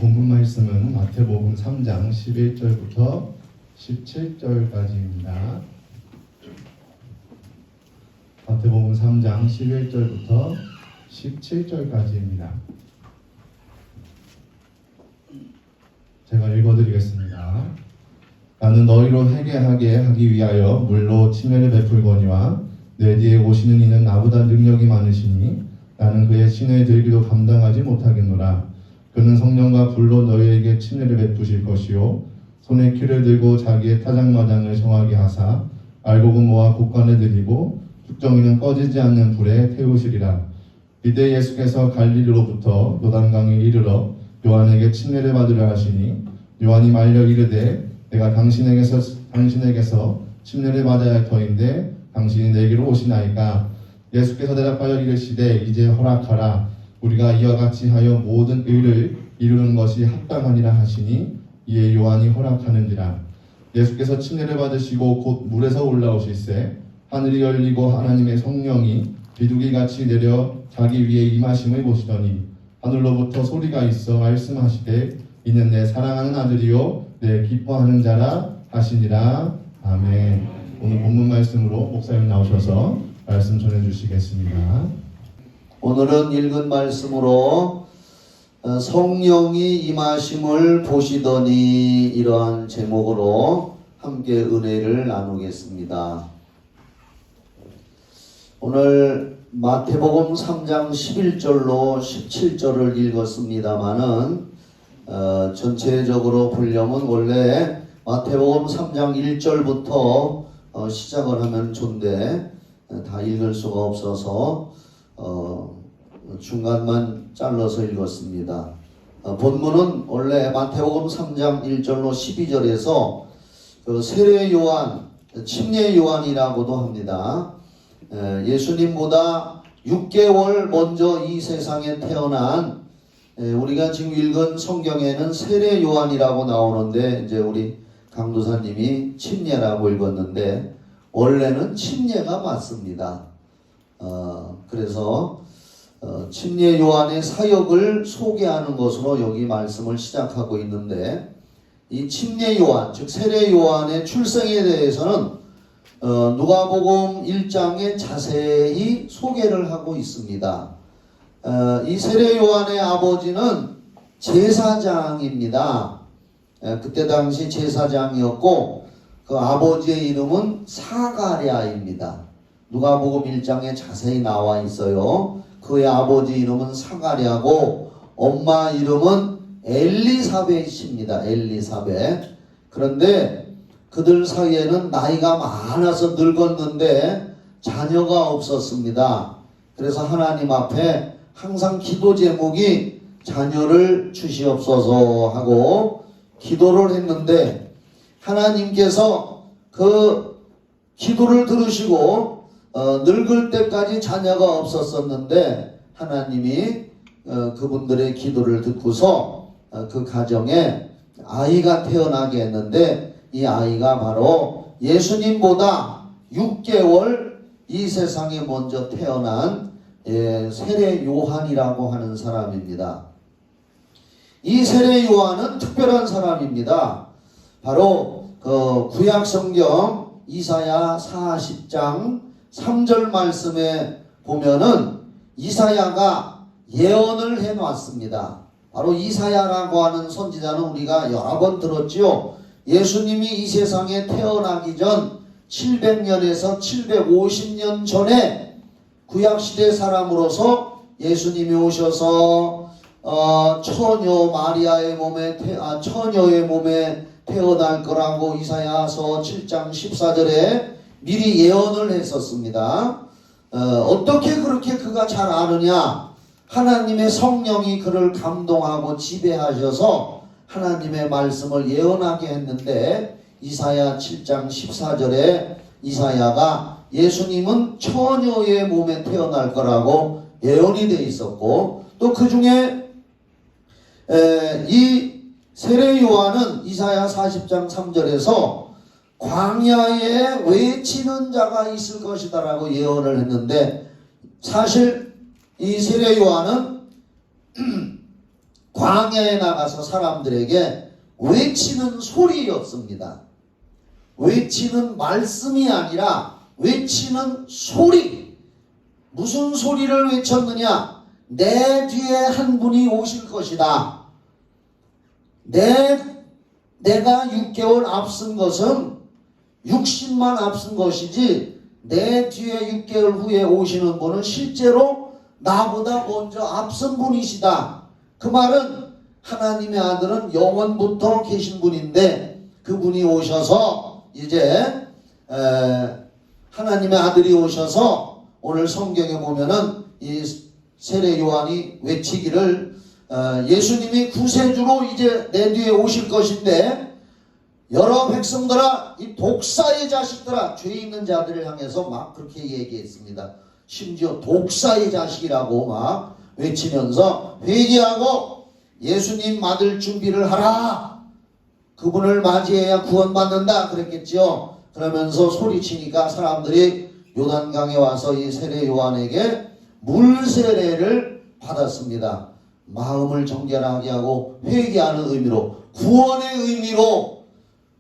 본문 말씀은 마태복음 3장 11절부터 17절까지입니다. 마태복음 3장 11절부터 17절까지입니다. 제가 읽어드리겠습니다. 나는 너희로 회개하게 하기 위하여 물로 침례를 베풀거니와 내 뒤에 오시는 이는 나보다 능력이 많으시니 나는 그의 친에 들기도 감당하지 못하겠노라. 그는 성령과 불로 너희에게 침례를 베푸실 것이요 손에 키를 들고 자기의 타작마당을 정하게 하사 알곡은 모아 곡간에 들이고 죽정이는 꺼지지 않는 불에 태우시리라. 이때 예수께서 갈릴리로부터 요단강에 이르러 요한에게 침례를 받으려 하시니 요한이 말려 이르되 내가 당신에게서 침례를 받아야 할 터인데 당신이 내게로 오시나이까. 예수께서 대답하여 이르시되 이제 허락하라. 우리가 이와 같이 하여 모든 의를 이루는 것이 합당하니라 하시니 이에 요한이 허락하는지라. 예수께서 침례를 받으시고 곧 물에서 올라오실새 하늘이 열리고 하나님의 성령이 비둘기같이 내려 자기 위에 임하심을 보시더니 하늘로부터 소리가 있어 말씀하시되 이는 내 사랑하는 아들이요 내 기뻐하는 자라 하시니라. 아멘. 오늘 본문 말씀으로 목사님 나오셔서 말씀 전해주시겠습니다. 오늘은 읽은 말씀으로 성령이 임하심을 보시더니 이러한 제목으로 함께 은혜를 나누겠습니다. 오늘 마태복음 3장 11절로 17절을 읽었습니다마는 전체적으로 보려면 원래 마태복음 3장 1절부터 시작을 하면 좋은데 다 읽을 수가 없어서 중간만 잘라서 읽었습니다. 본문은 원래 마태복음 3장 1절로 12절에서 세례 요한, 침례 요한이라고도 합니다. 예수님보다 6개월 먼저 이 세상에 태어난 우리가 지금 읽은 성경에는 세례 요한이라고 나오는데 이제 우리 강도사님이 침례라고 읽었는데 원래는 침례가 맞습니다. 그래서 침례 요한의 사역을 소개하는 것으로 여기 말씀을 시작하고 있는데 이 침례 요한, 즉 세례 요한의 출생에 대해서는 누가복음 1장에 자세히 소개를 하고 있습니다. 이 세례 요한의 아버지는 제사장입니다. 그때 당시 제사장이었고 그 아버지의 이름은 사가랴입니다. 누가복음 1장에 자세히 나와 있어요. 그의 아버지 이름은 사가랴고 엄마 이름은 엘리사벳입니다. 엘리사벳. 그런데 그들 사이에는 나이가 많아서 늙었는데 자녀가 없었습니다. 그래서 하나님 앞에 항상 기도 제목이 자녀를 주시옵소서 하고 기도를 했는데 하나님께서 그 기도를 들으시고 늙을 때까지 자녀가 없었었는데 하나님이 그분들의 기도를 듣고서 그 가정에 아이가 태어나게 했는데 이 아이가 바로 예수님보다 6개월 이 세상에 먼저 태어난 세례 요한이라고 하는 사람입니다. 이 세례 요한은 특별한 사람입니다. 바로 그 구약 성경 이사야 40장 3절 말씀에 보면은 이사야가 예언을 해놨습니다. 바로 이사야라고 하는 선지자는 우리가 여러 번 들었지요. 예수님이 이 세상에 태어나기 전 700년에서 750년 전에 구약시대 사람으로서 예수님이 오셔서 처녀 마리아의 몸에 처녀의 몸에 태어날 거라고 이사야서 7장 14절에 미리 예언을 했었습니다. 어떻게 그렇게 그가 잘 아느냐? 하나님의 성령이 그를 감동하고 지배하셔서 하나님의 말씀을 예언하게 했는데 이사야 7장 14절에 이사야가 예수님은 처녀의 몸에 태어날 거라고 예언이 되어 있었고 또 그 중에 이 세례 요한은 이사야 40장 3절에서 광야에 외치는 자가 있을 것이다 라고 예언을 했는데 사실 이 세례 요한은 광야에 나가서 사람들에게 외치는 소리였습니다. 외치는 말씀이 아니라 외치는 소리. 무슨 소리를 외쳤느냐? 내 뒤에 한 분이 오실 것이다. 내가 6개월 앞선 것은 60만 앞선 것이지 내 뒤에 6개월 후에 오시는 분은 실제로 나보다 먼저 앞선 분이시다. 그 말은 하나님의 아들은 영원부터 계신 분인데 그분이 오셔서 이제 하나님의 아들이 오셔서 오늘 성경에 보면은 이 세례 요한이 외치기를 예수님이 구세주로 이제 내 뒤에 오실 것인데 여러 백성들아 이 독사의 자식들아 죄 있는 자들을 향해서 막 그렇게 얘기했습니다. 심지어 독사의 자식이라고 막 외치면서 회개하고 예수님 맞을 준비를 하라. 그분을 맞이해야 구원받는다 그랬겠죠. 그러면서 소리치니까 사람들이 요단강에 와서 이 세례 요한에게 물 세례를 받았습니다. 마음을 정결하게 하고 회개하는 의미로 구원의 의미로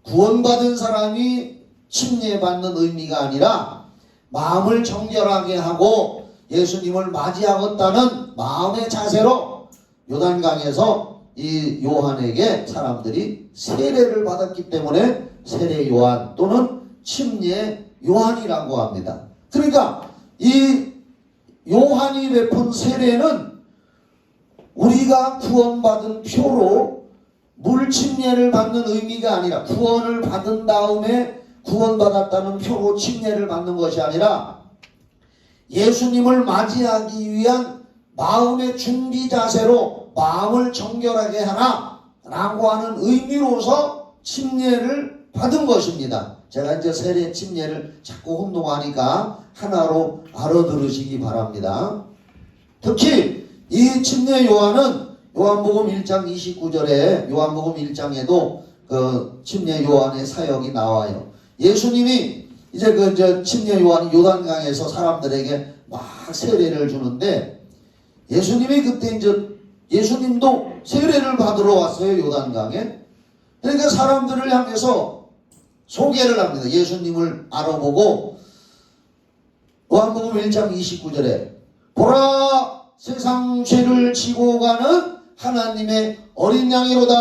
구원받은 사람이 침례받는 의미가 아니라 마음을 정결하게 하고 예수님을 맞이하겠다는 마음의 자세로 요단강에서 이 요한에게 사람들이 세례를 받았기 때문에 세례 요한 또는 침례 요한이라고 합니다. 그러니까 이 요한이 베푼 세례는 우리가 구원받은 표로 물 침례를 받는 의미가 아니라 구원을 받은 다음에 구원받았다는 표로 침례를 받는 것이 아니라 예수님을 맞이하기 위한 마음의 준비 자세로 마음을 정결하게 하라 라고 하는 의미로서 침례를 받은 것입니다. 제가 이제 세례 침례를 자꾸 혼동하니까 하나로 알아들으시기 바랍니다. 특히 이 침례 요한은 요한복음 1장 29절에 요한복음 1장에도 그 침례 요한의 사역이 나와요. 예수님이 이제 그 침례 요한이 요단강에서 사람들에게 막 세례를 주는데 예수님이 그때 이제 예수님도 세례를 받으러 왔어요. 요단강에. 그러니까 사람들을 향해서 소개를 합니다. 예수님을 알아보고 요한복음 1장 29절에 보라 세상 죄를 지고 가는 하나님의 어린 양이로다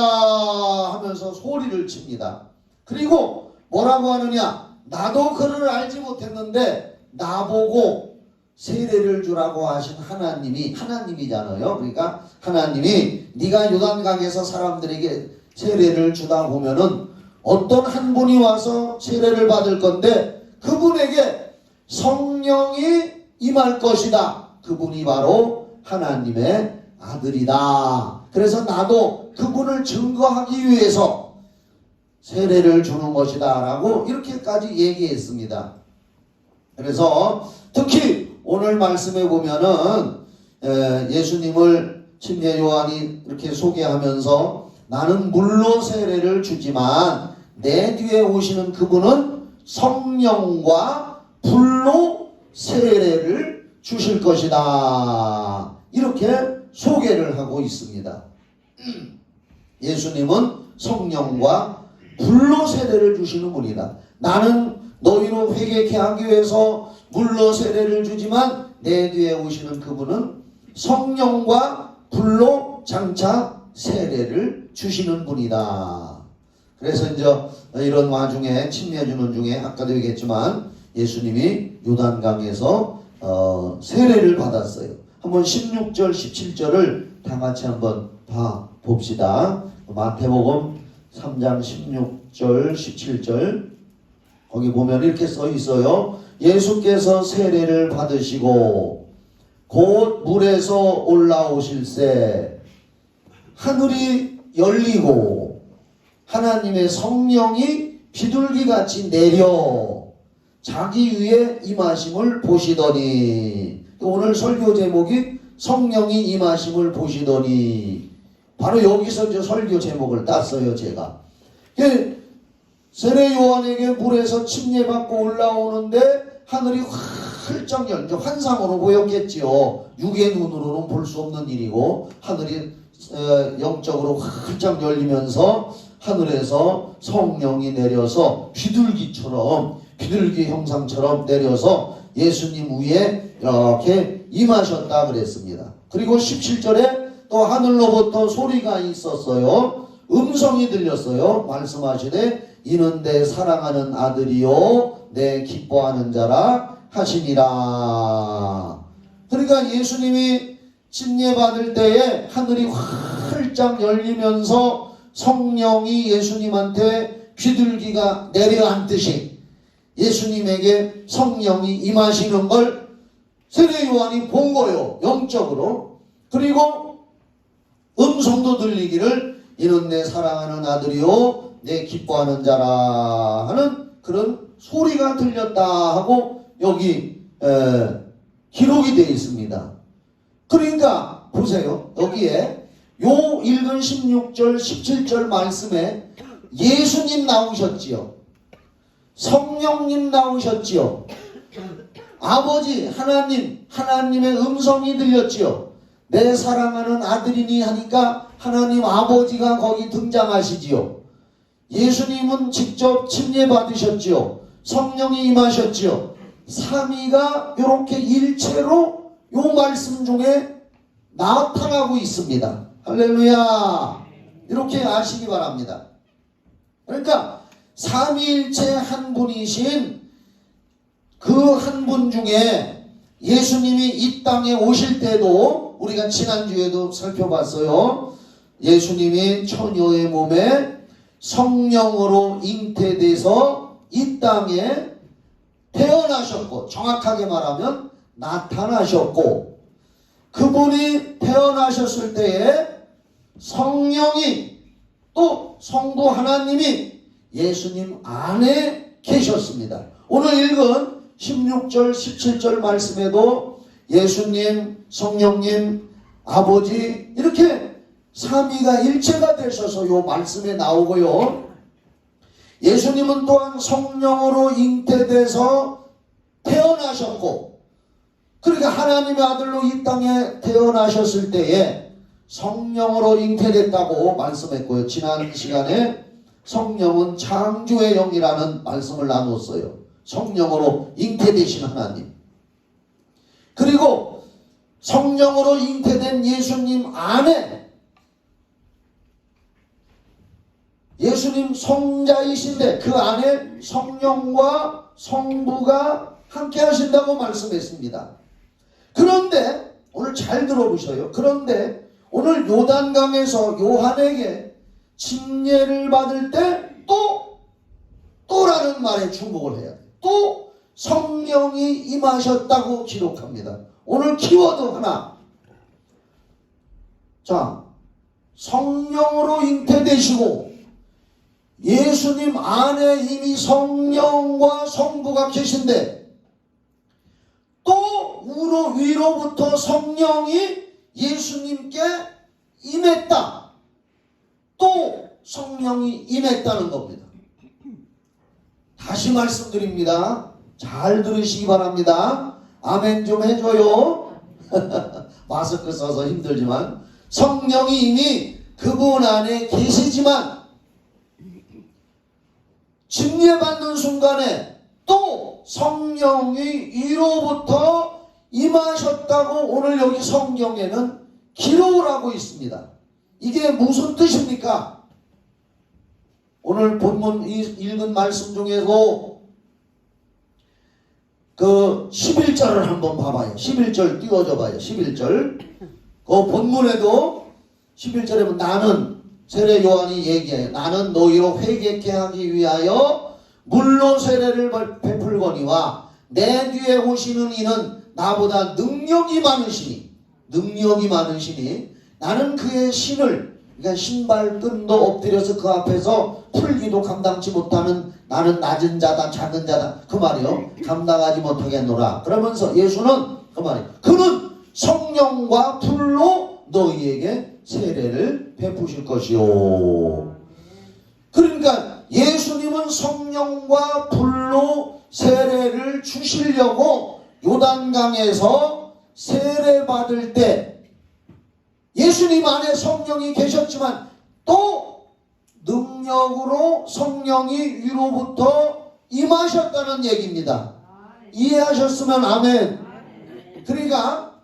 하면서 소리를 칩니다. 그리고 뭐라고 하느냐? 나도 그를 알지 못했는데 나보고 세례를 주라고 하신 하나님이 하나님이잖아요. 그러니까 하나님이 네가 요단강에서 사람들에게 세례를 주다 보면은 어떤 한 분이 와서 세례를 받을 건데 그분에게 성령이 임할 것이다. 그분이 바로 하나님의 아들이다. 그래서 나도 그분을 증거하기 위해서 세례를 주는 것이다 라고 이렇게까지 얘기했습니다. 그래서 특히 오늘 말씀에 보면은 예수님을 침례 요한이 이렇게 소개하면서 나는 물로 세례를 주지만 내 뒤에 오시는 그분은 성령과 불로 세례를 주실 것이다. 이렇게 소개를 하고 있습니다. 예수님은 성령과 불로 세례를 주시는 분이다. 나는 너희로 회개케 하기 위해서 물로 세례를 주지만 내 뒤에 오시는 그분은 성령과 불로 장차 세례를 주시는 분이다. 그래서 이제 이런 와중에 침례 주는 중에 아까도 얘기했지만 예수님이 요단강에서 세례를 받았어요. 한번 16절 17절을 다 같이 한번 봅시다. 마태복음 3장 16절 17절 거기 보면 이렇게 써 있어요. 예수께서 세례를 받으시고 곧 물에서 올라오실새 하늘이 열리고 하나님의 성령이 비둘기같이 내려 자기 위에 임하심을 보시더니 오늘 설교 제목이 성령이 임하심을 보시더니 바로 여기서 이제 설교 제목을 땄어요. 제가 세례 요한에게 물에서 침례받고 올라오는데 하늘이 활짝 열려 환상으로 보였겠지요. 육의 눈으로는 볼 수 없는 일이고 하늘이 영적으로 활짝 열리면서 하늘에서 성령이 내려서 비둘기 형상처럼 내려서 예수님 위에 이렇게 임하셨다 그랬습니다. 그리고 17절에 또 하늘로부터 소리가 있었어요. 음성이 들렸어요. 말씀하시되 이는 내 사랑하는 아들이요 내 기뻐하는 자라 하시니라. 그러니까 예수님이 침례 받을 때에 하늘이 활짝 열리면서 성령이 예수님한테 비둘기가 내려앉듯이 예수님에게 성령이 임하시는 걸 세례 요한이 본 거예요. 영적으로. 그리고 음성도 들리기를 이는 내 사랑하는 아들이요 내 기뻐하는 자라 하는 그런 소리가 들렸다 하고 여기 기록이 되어 있습니다. 그러니까 보세요. 여기에 요 읽은 16절 17절 말씀에 예수님 나오셨지요. 성령님 나오셨지요. 아버지 하나님의 음성이 들렸지요. 내 사랑하는 아들이니 하니까 하나님 아버지가 거기 등장하시지요. 예수님은 직접 침례 받으셨지요. 성령이 임하셨지요. 삼위가 이렇게 일체로 요 말씀 중에 나타나고 있습니다. 할렐루야. 이렇게 아시기 바랍니다. 그러니까 삼위일체 한 분이신 그 한 분 중에 예수님이 이 땅에 오실 때도 우리가 지난주에도 살펴봤어요. 예수님이 처녀의 몸에 성령으로 잉태돼서 이 땅에 태어나셨고, 정확하게 말하면 나타나셨고, 그분이 태어나셨을 때에 성령이 또 성도 하나님이 예수님 안에 계셨습니다. 오늘 읽은 16절 17절 말씀에도 예수님, 성령님, 아버지 이렇게 삼위가 일체가 되셔서 요 말씀에 나오고요. 예수님은 또한 성령으로 잉태돼서 태어나셨고, 그러니까 하나님의 아들로 이 땅에 태어나셨을 때에 성령으로 잉태됐다고 말씀했고요. 지난 시간에 성령은 창조의 영이라는 말씀을 나눴어요. 성령으로 잉태되신 하나님. 그리고 성령으로 잉태된 예수님 안에 예수님 성자이신데 그 안에 성령과 성부가 함께 하신다고 말씀했습니다. 그런데 오늘 잘 들어보셔요. 그런데 오늘 요단강에서 요한에게 침례를 받을 때 또라는 말에 주목을 해야 돼요. 또 성령이 임하셨다고 기록합니다. 오늘 키워드 하나. 자, 성령으로 잉태되시고 예수님 안에 이미 성령과 성부가 계신데 또 위로부터 성령이 예수님께 임했다. 또 성령이 임했다는 겁니다. 다시 말씀드립니다. 잘 들으시기 바랍니다. 아멘 좀 해줘요. 마스크 써서 힘들지만 성령이 이미 그분 안에 계시지만 침례받는 순간에 또 성령이 위로부터 임하셨다고 오늘 여기 성경에는 기록을 하고 있습니다. 이게 무슨 뜻입니까? 오늘 본문 읽은 말씀 중에도 그 11절을 한번 봐봐요. 11절 띄워줘 봐요. 11절. 그 본문에도 11절에 보면 나는 세례 요한이 얘기해요. 나는 너희로 회개케 하기 위하여 물로 세례를 베풀거니와 내 뒤에 오시는 이는 나보다 능력이 많으시니 나는 그의 신을, 그러니까 신발끈도 엎드려서 그 앞에서 풀기도 감당치 못하는 나는 낮은 자다 작은 자다 그 말이요. 감당하지 못하겠노라. 그러면서 예수는 그 말이요. 그는 성령과 불로 너희에게 세례를 베푸실 것이요. 그러니까 예수님은 성령과 불로 세례를 주시려고 요단강에서 세례 받을 때 예수님 안에 성령이 계셨지만 또 능력으로 성령이 위로부터 임하셨다는 얘기입니다. 이해하셨으면 아멘. 그러니까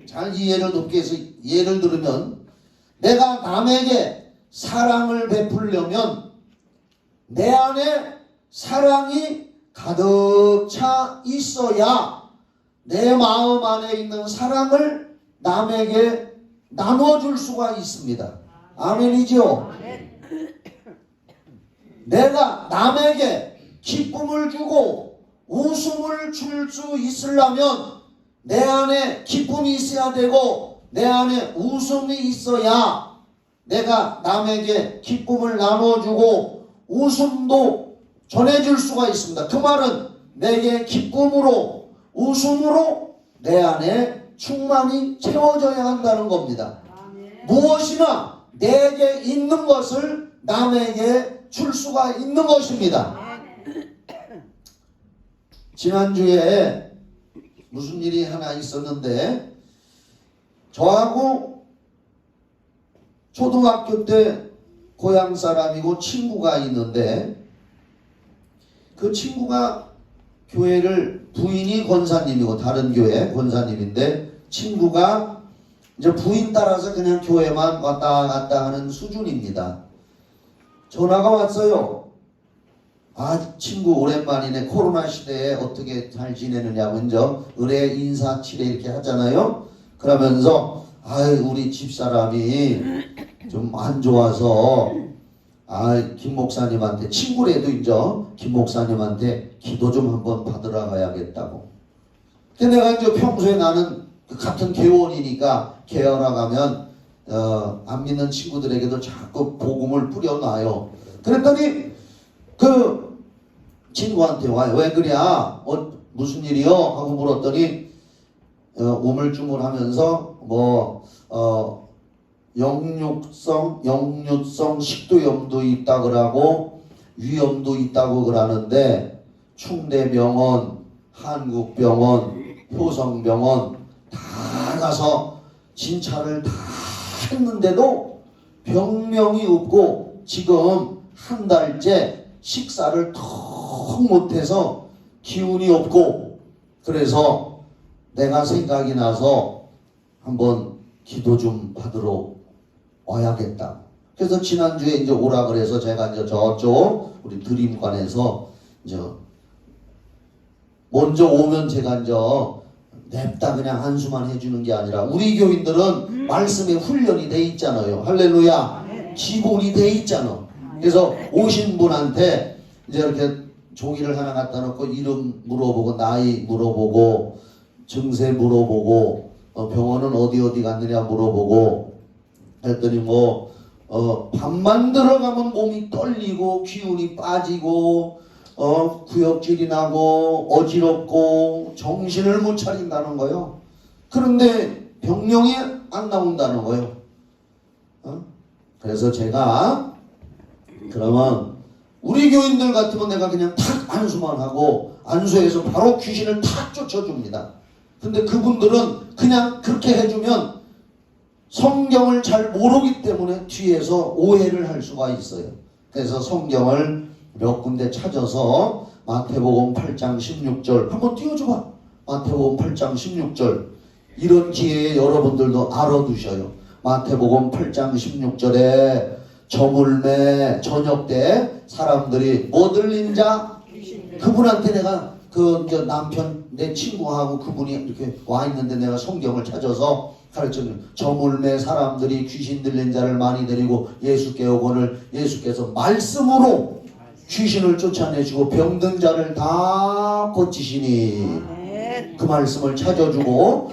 잘 이해를 돕기 위해서 예를 들으면 내가 남에게 사랑을 베풀려면 내 안에 사랑이 가득 차 있어야 내 마음 안에 있는 사랑을 남에게 나눠줄 수가 있습니다. 아멘이죠? 내가 남에게 기쁨을 주고 웃음을 줄 수 있으려면 내 안에 기쁨이 있어야 되고 내 안에 웃음이 있어야 내가 남에게 기쁨을 나눠주고 웃음도 전해줄 수가 있습니다. 그 말은 내게 기쁨으로 웃음으로 내 안에 충만히 채워져야 한다는 겁니다. 무엇이나 내게 있는 것을 남에게 줄 수가 있는 것입니다. 지난주에 무슨 일이 하나 있었는데 저하고 초등학교 때 고향 사람이고 친구가 있는데 그 친구가 교회를 부인이 권사님이고 다른 교회 권사님인데 친구가 이제 부인 따라서 그냥 교회만 왔다 갔다 하는 수준입니다. 전화가 왔어요. 아, 친구 오랜만이네. 코로나 시대에 어떻게 잘 지내느냐 먼저 의뢰 인사치레 이렇게 하잖아요. 그러면서 우리 집사람이 좀 안 좋아서 김 목사님한테 친구래도 이제 김 목사님한테 기도 좀 한번 받으러 가야겠다고. 근데 내가 이제 평소에 나는 같은 교원이니까 개헌하 가면 안 믿는 친구들에게도 자꾸 복음을 뿌려놔요. 그랬더니 그 친구한테 와요. 왜 그래? 무슨 일이요? 하고 물었더니 우물쭈물하면서 역류성 식도염도 있다 그러고 위염도 있다고 그러는데 충대병원, 한국병원, 효성병원 다 가서 진찰을 다 했는데도 병명이 없고 지금 한 달째 식사를 턱 못해서 기운이 없고 그래서 내가 생각이 나서 한번 기도 좀 받으러 와야겠다. 그래서 지난주에 이제 오라 그래서 제가 이제 저쪽 우리 드림관에서 이제 먼저 오면 제가 이제 냅다 그냥 한수만 해주는 게 아니라 우리 교인들은 말씀에 훈련이 돼 있잖아요. 할렐루야. 기본이 돼 있잖아. 그래서 오신 분한테 이제 이렇게 종이를 하나 갖다 놓고 이름 물어보고 나이 물어보고 증세 물어보고 병원은 어디 갔느냐 물어보고 했더니 밤만 들어가면 몸이 떨리고 기운이 빠지고 구역질이 나고 어지럽고 정신을 못 차린다는 거예요. 그런데 병명이 안 나온다는 거예요. 그래서 제가 그러면 우리 교인들 같으면 내가 그냥 탁 안수만 하고 안수해서 바로 귀신을 탁 쫓아줍니다. 근데 그분들은 그냥 그렇게 해주면 성경을 잘 모르기 때문에 뒤에서 오해를 할 수가 있어요. 그래서 성경을 몇 군데 찾아서 마태복음 8장 16절 한번 띄워줘봐. 마태복음 8장 16절 이런 기회에 여러분들도 알아두셔요. 마태복음 8장 16절에 저물매 저녁 때 사람들이 뭐 들린 자? 그분한테 내가 이제 남편 내 친구하고 그분이 이렇게 와 있는데 내가 성경을 찾아서 가르쳐줘요. 저물매 사람들이 귀신 들린 자를 많이 데리고 예수께 오거늘 예수께서 말씀으로 귀신을 쫓아내시고 병든 자를 다 고치시니 그 말씀을 찾아주고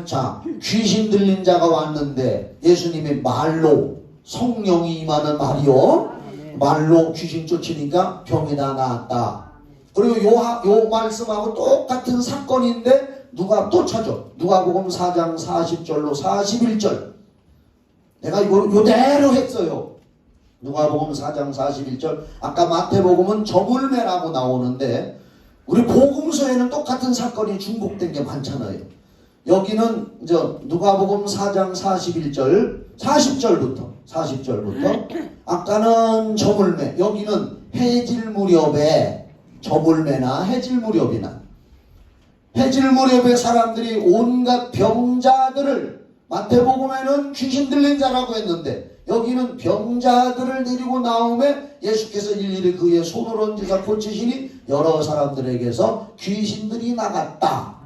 자 귀신 들린 자가 왔는데 예수님이 말로 성령이 임하는 말이요 말로 귀신 쫓으니까 병이 다 나았다. 그리고 요 말씀하고 똑같은 사건인데 누가 또 찾아. 누가복음 4장 40절로 41절. 내가 이걸 요대로 했어요. 누가복음 4장 41절. 아까 마태복음은 저물매라고 나오는데 우리 복음서에는 똑같은 사건이 중복된 게 많잖아요. 여기는 이제 누가복음 4장 40절부터 아까는 저물매, 여기는 해질 무렵에, 저물매나 해질 무렵이나 해질 무렵에 사람들이 온갖 병자들을, 마태복음에는 귀신 들린 자라고 했는데 여기는 병자들을 데리고 나오매 예수께서 일일이 그의 손을 얹으사 고치시니 여러 사람들에게서 귀신들이 나갔다.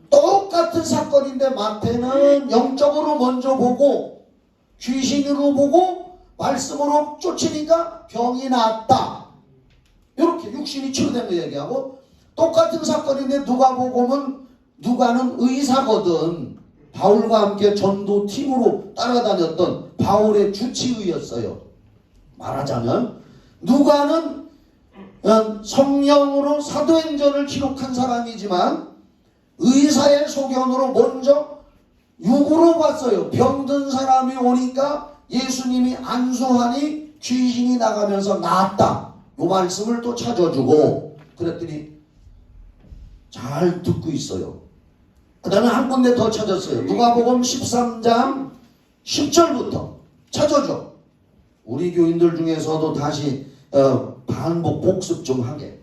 똑같은 사건인데 마태는 영적으로 먼저 보고 귀신으로 보고 말씀으로 쫓으니까 병이 나았다. 이렇게 육신이 치유된 거 얘기하고, 똑같은 사건인데 누가복음은 누가는 의사거든. 바울과 함께 전도팀으로 따라다녔던 바울의 주치의였어요. 말하자면 누가는 성령으로 사도행전을 기록한 사람이지만 의사의 소견으로 먼저 육으로 봤어요. 병든 사람이 오니까 예수님이 안수하니 귀신이 나가면서 나았다. 이 말씀을 또 찾아주고, 그랬더니 잘 듣고 있어요. 그 다음에 한 군데 더 찾았어요. 누가복음 13장 10절부터 찾아줘. 우리 교인들 중에서도 다시 반복 복습 좀 하게.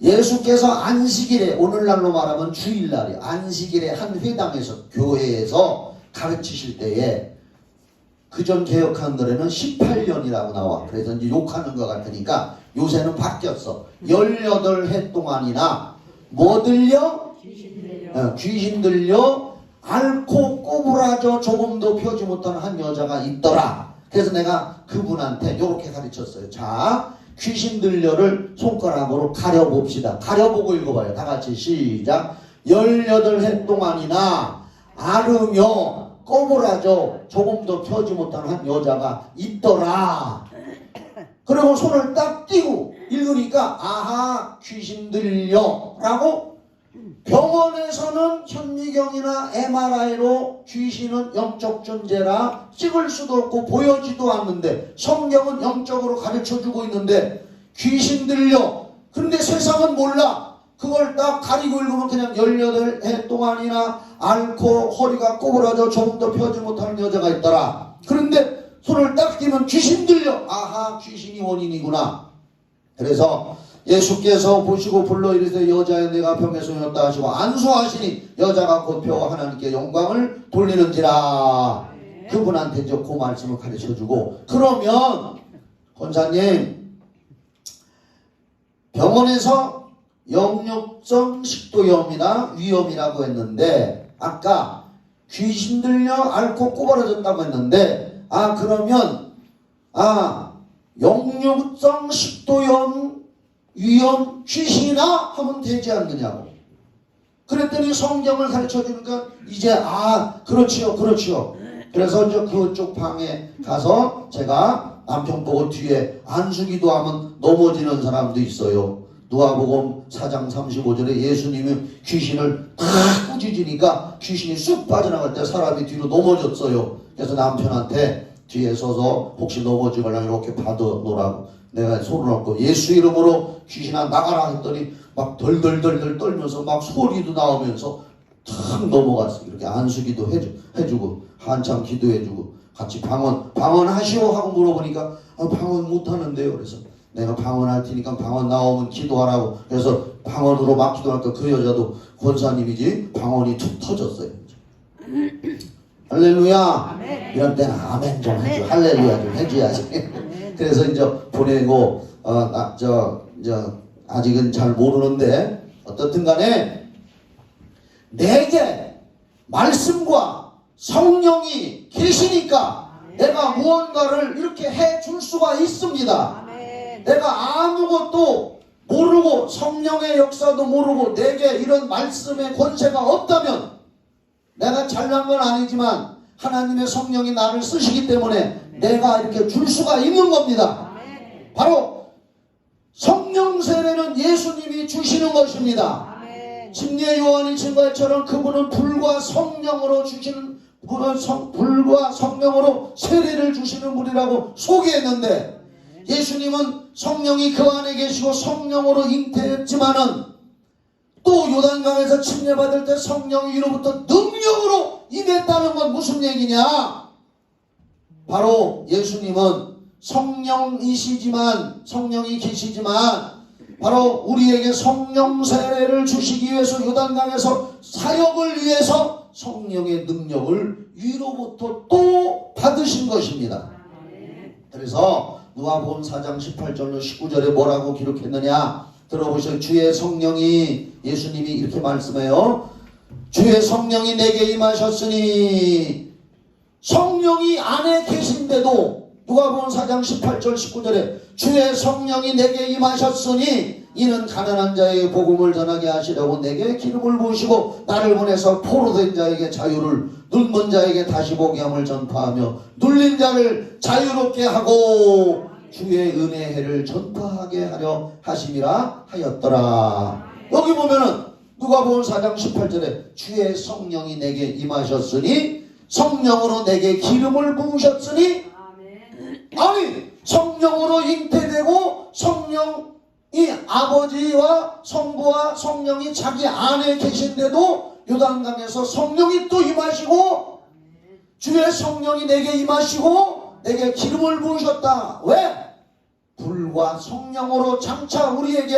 예수께서 안식일에, 오늘날로 말하면 주일날에 안식일에 한 회당에서, 교회에서 가르치실 때에, 그전 개혁한 노래는 18년이라고 나와. 그래서 이제 욕하는 것 같으니까 요새는 바뀌었어. 18해 동안이나 뭐 들려? 귀신 들려 앓고 꼬부라져 조금도 펴지 못하는 한 여자가 있더라. 그래서 내가 그분한테 이렇게 가르쳤어요. 자, 귀신 들려를 손가락으로 가려봅시다. 가려보고 읽어봐요. 다 같이 시작. 18해 동안이나 앓으며 꼬부라져 조금도 펴지 못하는 한 여자가 있더라. 그리고 손을 딱 띄고 읽으니까 아하, 귀신 들려 라고. 병원에서는 현미경이나 MRI로 귀신은 영적 존재라 찍을 수도 없고 보여지도 않는데 성경은 영적으로 가르쳐주고 있는데 귀신 들려. 그런데 세상은 몰라. 그걸 딱 가리고 읽으면 그냥 18해 동안이나 앓고 허리가 꼬부라져 조금도 펴지 못하는 여자가 있더라. 그런데 손을 딱 띄면 귀신 들려. 아하, 귀신이 원인이구나. 그래서 예수께서 보시고 불러 이르시되 여자여 내가 병에 소용없다 하시고 안수하시니 여자가 곧 펴 하나님께 영광을 돌리는지라. 그분한테 이제 그 말씀을 가르쳐주고, 그러면 권사님, 병원에서 영육성 식도염이나 위염이라고 했는데 아까 귀신 들려 앓고 꼬부라졌다고 했는데, 그러면 영육성 식도염 위험 귀신이나 하면 되지 않느냐고. 그랬더니 성경을 가르쳐주니까 이제 그렇지요. 그래서 저 그쪽 방에 가서 제가 남편 보고 뒤에 안수기도 하면 넘어지는 사람도 있어요. 누가복음 4장 35절에 예수님이 귀신을 탁 꾸짖으니까 귀신이 쑥 빠져나갈 때 사람이 뒤로 넘어졌어요. 그래서 남편한테 뒤에 서서 혹시 넘어지거나 이렇게 받아놓으라고 내가 손을 얹고 예수 이름으로 귀신아 나가라 했더니 막 덜덜덜덜 떨면서 막 소리도 나오면서 탁 넘어갔어요. 이렇게 안수기도 해주고 한참 기도해주고 같이 방언하시오 하고 물어보니까 방언 못하는데요. 그래서 내가 방언할 테니까 방언 나오면 기도하라고. 그래서 방언으로 막 기도하니까 그 여자도 권사님이지 방언이 툭 터졌어요. 할렐루야. 아멘. 이런 때는 아멘 좀 해줘. 할렐루야 좀 해줘야지. 그래서 이제 보내고 아직은 잘 모르는데 어떻든 간에 내게 말씀과 성령이 계시니까 내가 무언가를 이렇게 해줄 수가 있습니다. 내가 아무것도 모르고 성령의 역사도 모르고 내게 이런 말씀의 권세가 없다면 내가 잘난 건 아니지만 하나님의 성령이 나를 쓰시기 때문에 내가 이렇게 줄 수가 있는 겁니다. 바로 성령 세례는 예수님이 주시는 것입니다. 침례 요한이 증거처럼 그분은 불과 성령으로 주시는 불과 성령으로 세례를 주시는 분이라고 소개했는데 예수님은 성령이 그 안에 계시고 성령으로 잉태했지만은 또 요단강에서 침례받을 때 성령이 위로부터 능력으로 임했다는 건 무슨 얘기냐? 바로 예수님은 성령이시지만, 성령이 계시지만 바로 우리에게 성령 세례를 주시기 위해서 요단강에서 사역을 위해서 성령의 능력을 위로부터 또 받으신 것입니다. 그래서 누가복음 4장 18절로 19절에 뭐라고 기록했느냐? 들어보세요. 주의 성령이, 예수님이 이렇게 말씀해요. 주의 성령이 내게 임하셨으니, 성령이 안에 계신데도 누가복음 4장 18절 19절에 주의 성령이 내게 임하셨으니 이는 가난한 자에게 복음을 전하게 하시려고 내게 기름을 부으시고 나를 보내서 포로된 자에게 자유를, 눈먼 자에게 다시 보게 함을 전파하며 눌린 자를 자유롭게 하고 주의 은혜의 해를 전파하게 하려 하심이라 하였더라. 여기 보면은 누가복음 4장 18절에 주의 성령이 내게 임하셨으니, 성령으로 내게 기름을 부으셨으니, 아니 성령으로 잉태되고 성령이 아버지와 성부와 성령이 자기 안에 계신데도 요단강에서 성령이 또 임하시고, 주의 성령이 내게 임하시고 내게 기름을 부으셨다. 왜? 불과 성령으로 장차 우리에게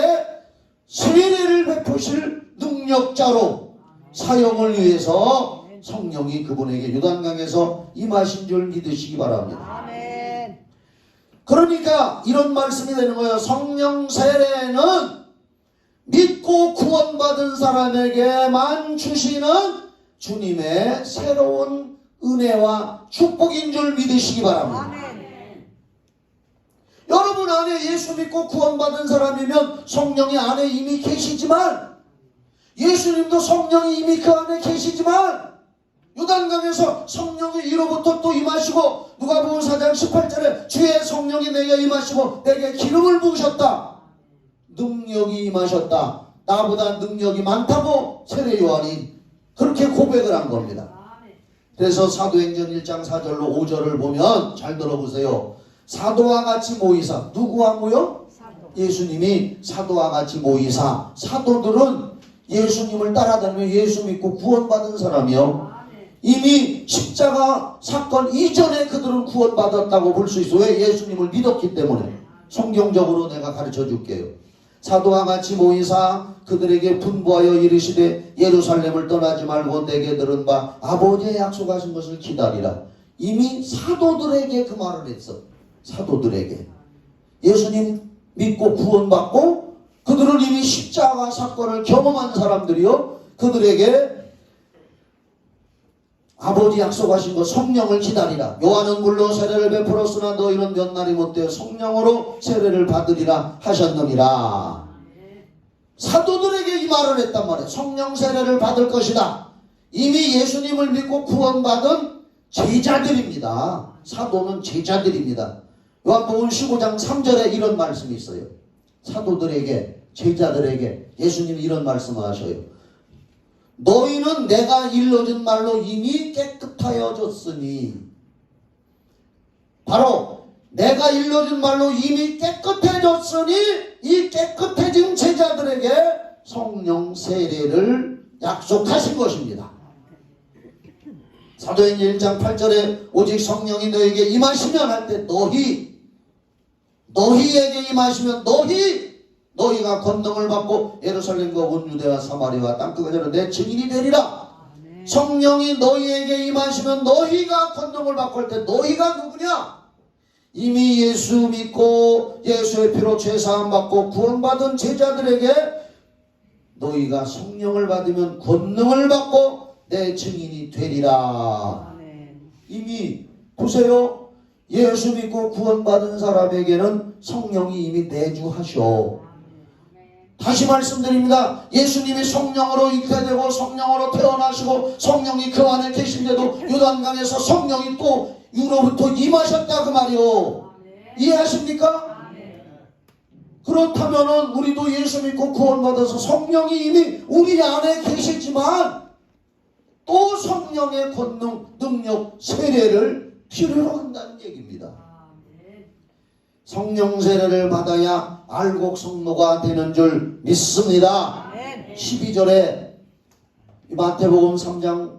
세례를 베푸실 능력자로 사역을 위해서 성령이 그분에게 요단강에서 임하신 줄 믿으시기 바랍니다. 아멘. 그러니까 이런 말씀이 되는 거예요. 성령 세례는 믿고 구원받은 사람에게만 주시는 주님의 새로운 은혜와 축복인 줄 믿으시기 바랍니다. 아멘. 여러분 안에 예수 믿고 구원받은 사람이면 성령이 안에 이미 계시지만, 예수님도 성령이 이미 그 안에 계시지만 요단강에서 성령이 위로부터 또 임하시고 누가복음 4장 18절에 주의 성령이 내게 임하시고 내게 기름을 부으셨다. 능력이 임하셨다. 나보다 능력이 많다고 세례 요한이 그렇게 고백을 한 겁니다. 그래서 사도행전 1장 4절로 5절을 보면 잘 들어보세요. 사도와 같이 모이사, 누구와 모여? 예수님이 사도와 같이 모이사, 사도들은 예수님을 따라다니며 예수 믿고 구원받은 사람이요, 이미 십자가 사건 이전에 그들은 구원받았다고 볼 수 있어. 왜? 예수님을 믿었기 때문에. 성경적으로 내가 가르쳐 줄게요. 사도와 같이 모이사 그들에게 분부하여 이르시되 예루살렘을 떠나지 말고 내게 들은 바 아버지의 약속하신 것을 기다리라. 이미 사도들에게 그 말을 했어. 사도들에게. 예수님 믿고 구원받고 그들은 이미 십자가 사건을 경험한 사람들이요, 그들에게 아버지 약속하신 것 성령을 기다리라. 요한은 물로 세례를 베풀었으나 너희는 몇 날이 못되어 성령으로 세례를 받으리라 하셨느니라. 사도들에게 이 말을 했단 말이에요. 성령 세례를 받을 것이다. 이미 예수님을 믿고 구원받은 제자들입니다. 사도는 제자들입니다. 요한복음 15장 3절에 이런 말씀이 있어요. 사도들에게, 제자들에게 예수님이 이런 말씀을 하셔요. 너희는 내가 일러준 말로 이미 깨끗하여졌으니, 바로 내가 일러준 말로 이미 깨끗해졌으니 이 깨끗해진 제자들에게 성령 세례를 약속하신 것입니다. 사도행전 1장 8절에 오직 성령이 너에게 임하시면 할 때 너희에게 임하시면 너희가 권능을 받고 예루살렘과 온 유대와 사마리아와 땅끝까지 내 증인이 되리라. 성령이 너희에게 임하시면 너희가 권능을 받고 할 때 너희가 누구냐? 이미 예수 믿고 예수의 피로 죄사함 받고 구원받은 제자들에게 너희가 성령을 받으면 권능을 받고 내 증인이 되리라. 이미 보세요. 예수 믿고 구원받은 사람에게는 성령이 이미 내주하셔. 다시 말씀드립니다. 예수님이 성령으로 잉태되고 성령으로 태어나시고 성령이 그 안에 계신데도 요단강에서 성령이 또 위로부터 임하셨다 그 말이요. 이해하십니까? 그렇다면은 우리도 예수 믿고 구원받아서 성령이 이미 우리 안에 계시지만 또 성령의 권능, 능력, 세례를 필요로 한다는 얘기입니다. 성령 세례를 받아야 알곡 성로가 되는 줄 믿습니다. 12절에 마태복음 3장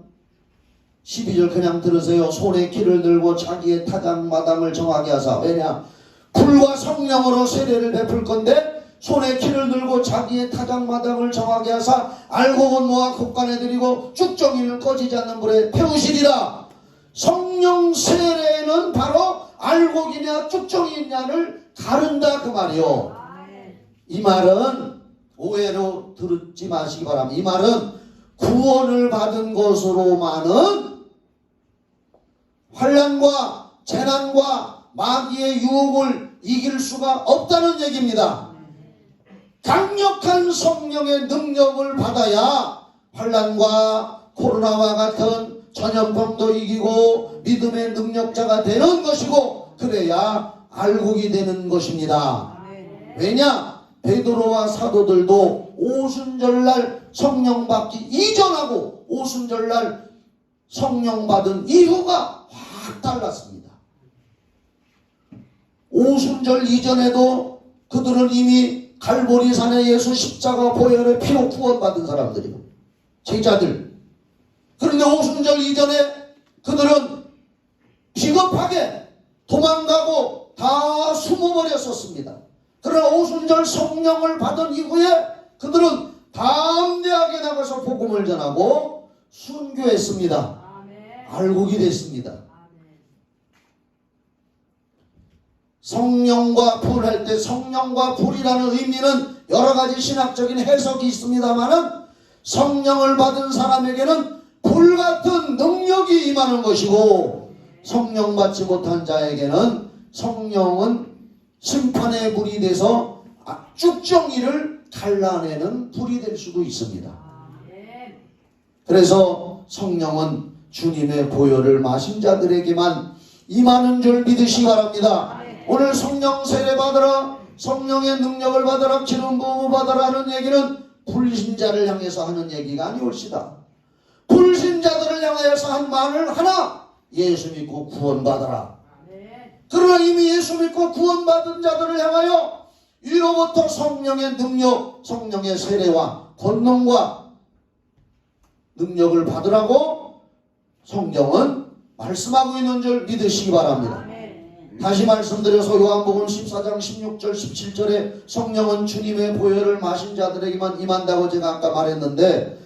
12절 그냥 들으세요. 손에 키를 들고 자기의 타작마당을 정하게 하사. 왜냐? 불과 성령으로 세례를 베풀 건데 손에 키를 들고 자기의 타작마당을 정하게 하사 알곡은 모아 곡간에 들이고 쭉정이를 꺼지지 않는 불에 태우시리라. 성령 세례는 바로 알곡이냐 쭉정이냐를 가른다 그 말이요. 이 말은 오해로 들지 마시기 바랍니다. 이 말은 구원을 받은 것으로만은 환난과 재난과 마귀의 유혹을 이길 수가 없다는 얘기입니다. 강력한 성령의 능력을 받아야 환난과 코로나와 같은 전염병도 이기고 믿음의 능력자가 되는 것이고 그래야 알곡이 되는 것입니다. 왜냐? 베드로와 사도들도 오순절날 성령 받기 이전하고 오순절날 성령 받은 이후가 확 달랐습니다. 오순절 이전에도 그들은 이미 갈보리산에 예수 십자가 보혈의 피로 구원받은 사람들이고 제자들. 그런데 오순절 이전에 그들은 비겁하게 도망가고 다 숨어버렸었습니다. 그러나 오순절 성령을 받은 이후에 그들은 담대하게 나가서 복음을 전하고 순교했습니다. 알곡이 됐습니다. 성령과 불 할 때 성령과 불이라는 의미는 여러 가지 신학적인 해석이 있습니다만은 성령을 받은 사람에게는 불같은 능력이 임하는 것이고 성령 받지 못한 자에게는 성령은 심판의 불이 돼서 쭉정이를 갈라내는 불이 될 수도 있습니다. 그래서 성령은 주님의 보혈을 마신 자들에게만 임하는 줄 믿으시기 바랍니다. 오늘 성령 세례 받으라, 성령의 능력을 받으라, 기름 부음을 받으라 하는 얘기는 불신자를 향해서 하는 얘기가 아니올시다. 불신자들을 향하여서 한 말을 하나, 예수 믿고 구원받아라. 그러나 이미 예수 믿고 구원받은 자들을 향하여 위로부터 성령의 능력, 성령의 세례와 권능과 능력을 받으라고 성경은 말씀하고 있는 줄 믿으시기 바랍니다. 다시 말씀드려서 요한복음 14장 16절 17절에 성령은 주님의 보혈을 마신 자들에게만 임한다고 제가 아까 말했는데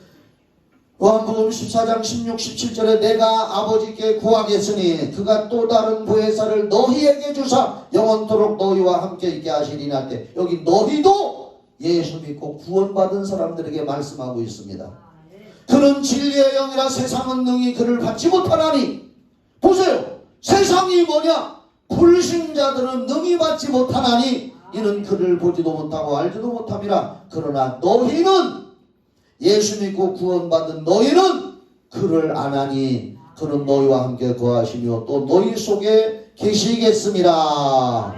요한복음 14장 16, 17절에 내가 아버지께 구하겠으니 그가 또 다른 보혜사를 너희에게 주사 영원토록 너희와 함께 있게 하시리니 할 때 여기 너희도 예수 믿고 구원받은 사람들에게 말씀하고 있습니다. 그는 진리의 영이라 세상은 능히 그를 받지 못하나니. 보세요. 세상이 뭐냐? 불신자들은 능히 받지 못하나니 이는 그를 보지도 못하고 알지도 못함이라. 그러나 너희는 예수 믿고 구원받은 너희는 그를 아나니 그는 너희와 함께 거하시며 또 너희 속에 계시겠습니다.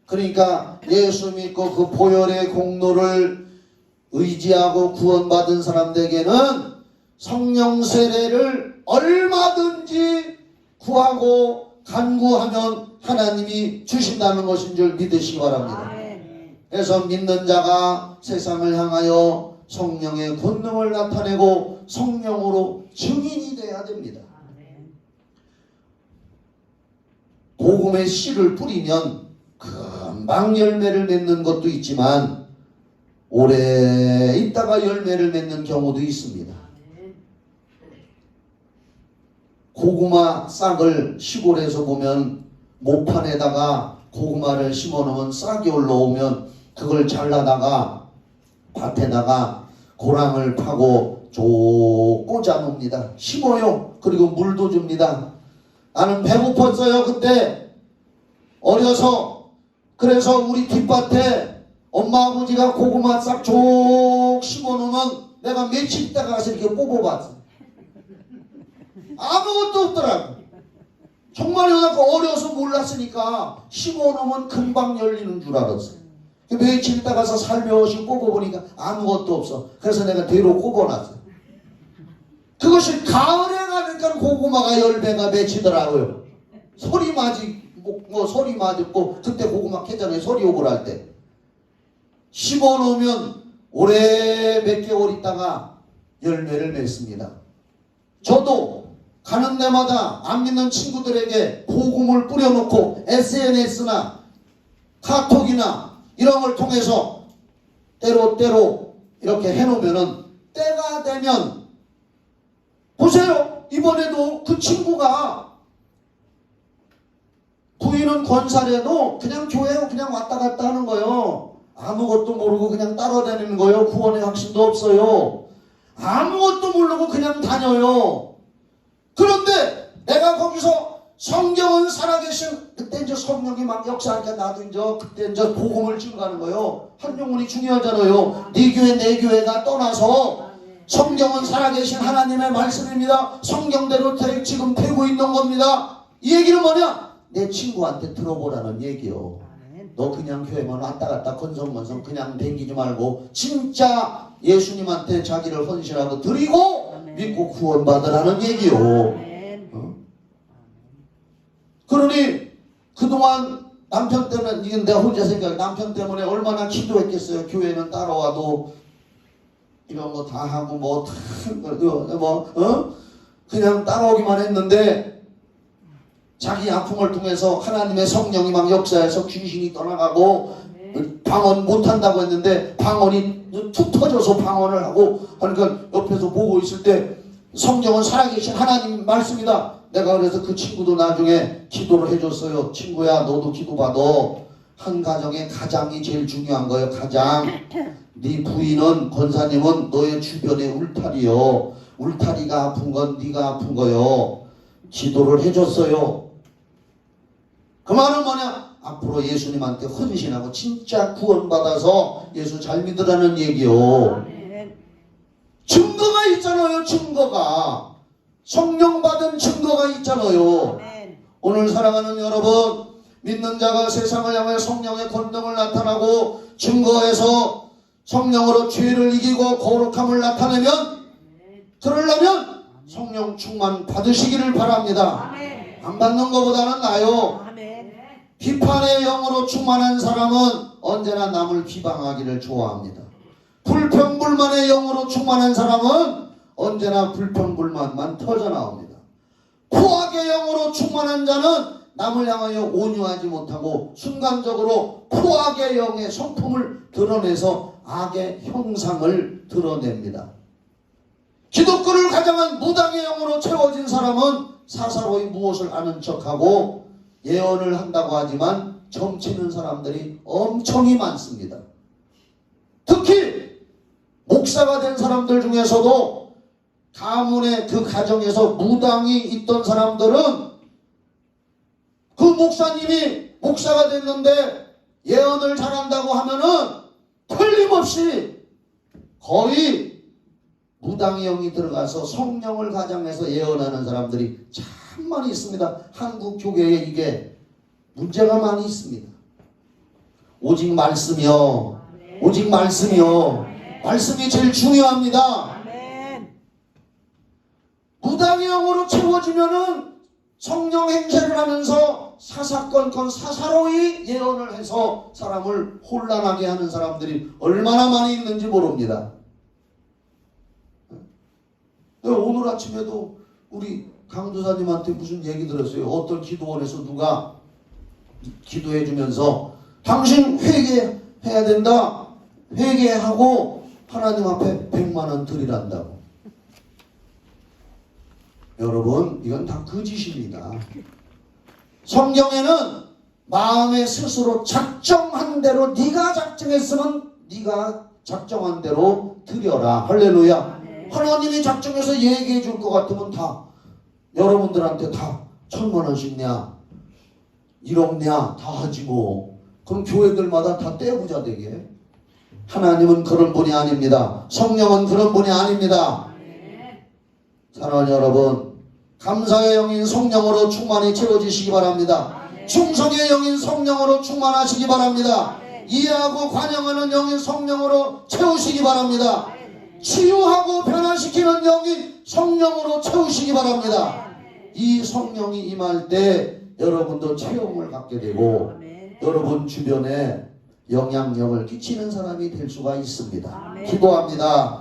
그러니까 예수 믿고 그 보혈의 공로를 의지하고 구원받은 사람들에게는 성령 세례를 얼마든지 구하고 간구하면 하나님이 주신다는 것인 줄 믿으시기 바랍니다. 그래서 믿는 자가 세상을 향하여 성령의 권능을 나타내고 성령으로 증인이 돼야 됩니다. 복음의 씨를 뿌리면 금방 열매를 맺는 것도 있지만 오래 있다가 열매를 맺는 경우도 있습니다. 고구마 싹을 시골에서 보면 모판에다가 고구마를 심어놓으면 싹이 올라오면 그걸 잘라다가 밭에다가 고랑을 파고 쭉 꽂아놓습니다. 심어요. 그리고 물도 줍니다. 나는 배고팠어요 그때 어려서. 그래서 우리 뒷밭에 엄마 아버지가 고구마 싹 쭉 심어놓으면 내가 며칠 있다가 가서 이렇게 뽑아봤어. 아무것도 없더라고. 정말 어려서 몰랐으니까 심어놓으면 금방 열리는 줄 알았어. 며칠 있다 가서 살며시 뽑아보니까 아무것도 없어. 그래서 내가 뒤로 꼽아놨어. 그것이 가을에 가니까 고구마가 열매가 맺히더라고요. 소리 맞고 그때 고구마 캐잖아요. 소리 오고 할 때 심어놓으면 오래 몇 개월 있다가 열매를 맺습니다. 저도 가는 데마다 안 믿는 친구들에게 복음을 뿌려놓고 SNS나 카톡이나 이런 걸 통해서 때로 이렇게 해놓으면은 때가 되면 보세요. 이번에도 그 친구가 부인은 권사래도 그냥 교회에 그냥 왔다 갔다 하는 거예요. 아무것도 모르고 그냥 따라다니는 거예요. 구원의 확신도 없어요. 아무것도 모르고 그냥 다녀요. 그런데 내가 거기서 성경은 살아계신, 그때 이제 성령이 막 역사하니까 나도 이제 그때 이제 복음을 증가하는 거예요. 한 영혼이 중요하잖아요. 네 교회 내 교회가 떠나서 성경은 살아계신 하나님의 말씀입니다. 성경대로 지금 되고 있는 겁니다. 이 얘기는 뭐냐? 내 친구한테 들어보라는 얘기요. 너 그냥 교회만 왔다 갔다 건성건성 그냥 댕기지 말고 진짜 예수님한테 자기를 헌신하고 드리고 믿고 구원받으라는 얘기요. 그러니 그동안 남편 때문에, 이건 내가 혼자 생각해, 남편 때문에 얼마나 기도했겠어요. 교회는 따라와도 이런 거 다 하고 그냥 따라오기만 했는데 자기 아픔을 통해서 하나님의 성령이 막 역사해서 귀신이 떠나가고 방언 못한다고 했는데 방언이 툭 터져서 방언을 하고 하니까 옆에서 보고 있을 때 성경은 살아계신 하나님 말씀이다. 내가 그래서 그 친구도 나중에 기도를 해줬어요. 친구야, 너도 기도받아. 한 가정의 가장이 제일 중요한 거예요. 가장. 네 부인은, 권사님은 너의 주변의 울타리요. 울타리가 아픈 건 네가 아픈 거요. 기도를 해줬어요. 그 말은 뭐냐? 앞으로 예수님한테 헌신하고 진짜 구원받아서 예수 잘 믿으라는 얘기요. 증거가 있잖아요. 증거가. 성령 받은 증거가 있잖아요. 오늘 사랑하는 여러분, 믿는 자가 세상을 향해 성령의 권능을 나타나고 증거해서 성령으로 죄를 이기고 거룩함을 나타내면, 그러려면 성령 충만 받으시기를 바랍니다. 안 받는 것보다는 나아요. 비판의 영으로 충만한 사람은 언제나 남을 비방하기를 좋아합니다. 불평불만의 영으로 충만한 사람은 언제나 불평불만만 터져나옵니다. 포악의 영으로 충만한 자는 남을 향하여 온유하지 못하고 순간적으로 포악의 영의 성품을 드러내서 악의 형상을 드러냅니다. 기독교를 가장한 무당의 영으로 채워진 사람은 사사로이 무엇을 아는 척하고 예언을 한다고 하지만 점치는 사람들이 엄청이 많습니다. 특히 목사가 된 사람들 중에서도 가문의 그 가정에서 무당이 있던 사람들은 그 목사님이 목사가 됐는데 예언을 잘한다고 하면은 틀림없이 거의 무당의 영이 들어가서 성령을 가장해서 예언하는 사람들이 참 많이 있습니다. 한국 교회에 이게 문제가 많이 있습니다. 오직 말씀이요. 오직 말씀이요. 말씀이 제일 중요합니다. 무당의 영으로 채워지면은 성령 행세를 하면서 사사건건 사사로이 예언을 해서 사람을 혼란하게 하는 사람들이 얼마나 많이 있는지 모릅니다. 오늘 아침에도 우리 강도사님한테 무슨 얘기 들었어요. 어떤 기도원에서 누가 기도해 주면서 당신 회개해야 된다. 회개하고 하나님 앞에 100만 원 드리란다고. 여러분, 이건 다 거짓입니다. 성경에는 마음에 스스로 작정한 대로, 네가 작정했으면 네가 작정한 대로 드려라. 할렐루야. 하나님이 작정해서 얘기해 줄 것 같으면 다 여러분들한테 다 1000만 원씩 냐 1억 냐 다 하지 뭐. 그럼 교회들마다 다 떼부자 되게. 하나님은 그런 분이 아닙니다. 성령은 그런 분이 아닙니다. 사랑하는 여러분, 감사의 영인 성령으로 충만히 채워지시기 바랍니다. 충성의 영인 성령으로 충만하시기 바랍니다. 이해하고 관영하는 영인 성령으로 채우시기 바랍니다. 치유하고 변화시키는 영인 성령으로 채우시기 바랍니다. 이 성령이 임할 때 여러분도 체험을 갖게 되고 여러분 주변에 영향력을 끼치는 사람이 될 수가 있습니다. 아멘. 기도합니다.